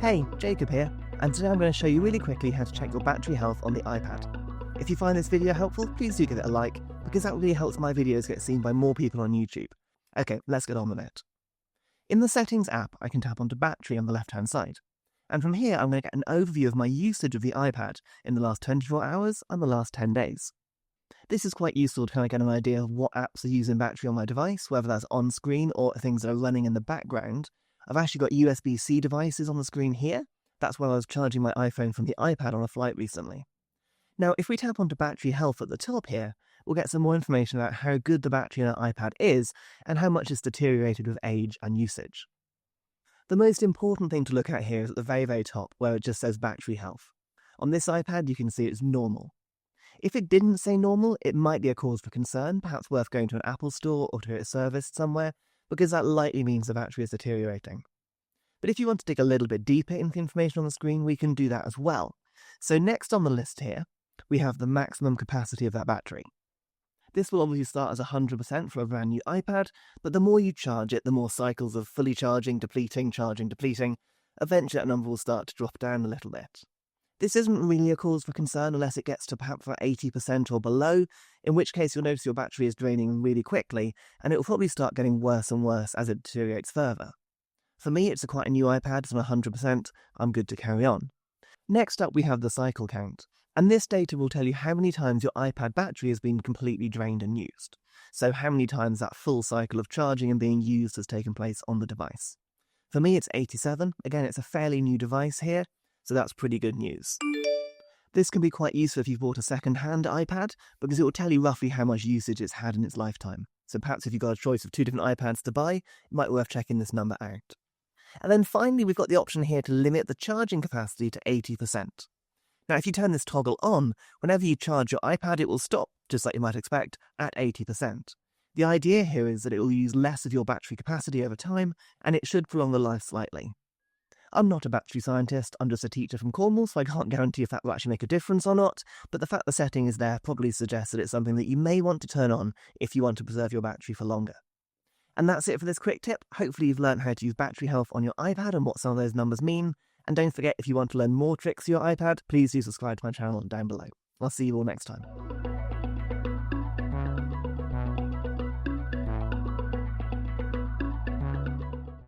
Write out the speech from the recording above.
Hey, Jacob here, and today I'm going to show you really quickly how to check your battery health on the iPad. If you find this video helpful, please do give it a like, because that really helps my videos get seen by more people on YouTube. Okay, let's get on with it. In the Settings app, I can tap onto Battery on the left-hand side. And from here, I'm going to get an overview of my usage of the iPad in the last 24 hours and the last 10 days. This is quite useful to kind of get an idea of what apps are using battery on my device, whether that's on screen or things that are running in the background. I've actually got USB-C devices on the screen here. That's where I was charging my iPhone from the iPad on a flight recently. Now, if we tap onto battery health at the top here, we'll get some more information about how good the battery in our iPad is and how much it's deteriorated with age and usage. The most important thing to look at here is at the very, very top, where it just says battery health. On this iPad, you can see it's normal. If it didn't say normal, it might be a cause for concern, perhaps worth going to an Apple store or to a service somewhere, because that likely means the battery is deteriorating. But if you want to dig a little bit deeper into the information on the screen, we can do that as well. So next on the list here, we have the maximum capacity of that battery. This will obviously start as 100% for a brand new iPad, but the more you charge it, the more cycles of fully charging, depleting, eventually that number will start to drop down a little bit. This isn't really a cause for concern unless it gets to perhaps 80% or below, in which case you'll notice your battery is draining really quickly, and it will probably start getting worse and worse as it deteriorates further. For me, it's quite a new iPad, it's on 100%, I'm good to carry on. Next up we have the cycle count, and this data will tell you how many times your iPad battery has been completely drained and used. So how many times that full cycle of charging and being used has taken place on the device. For me, it's 87, again it's a fairly new device here, so that's pretty good news. This can be quite useful if you've bought a second-hand iPad, because it will tell you roughly how much usage it's had in its lifetime. So perhaps if you've got a choice of two different iPads to buy, it might be worth checking this number out. And then finally, we've got the option here to limit the charging capacity to 80%. Now, if you turn this toggle on, whenever you charge your iPad, it will stop, just like you might expect, at 80%. The idea here is that it will use less of your battery capacity over time, and it should prolong the life slightly. I'm not a battery scientist, I'm just a teacher from Cornwall, so I can't guarantee if that will actually make a difference or not, but the fact the setting is there probably suggests that it's something that you may want to turn on if you want to preserve your battery for longer. And that's it for this quick tip. Hopefully you've learned how to use battery health on your iPad and what some of those numbers mean. And don't forget, if you want to learn more tricks for your iPad, please do subscribe to my channel down below. I'll see you all next time.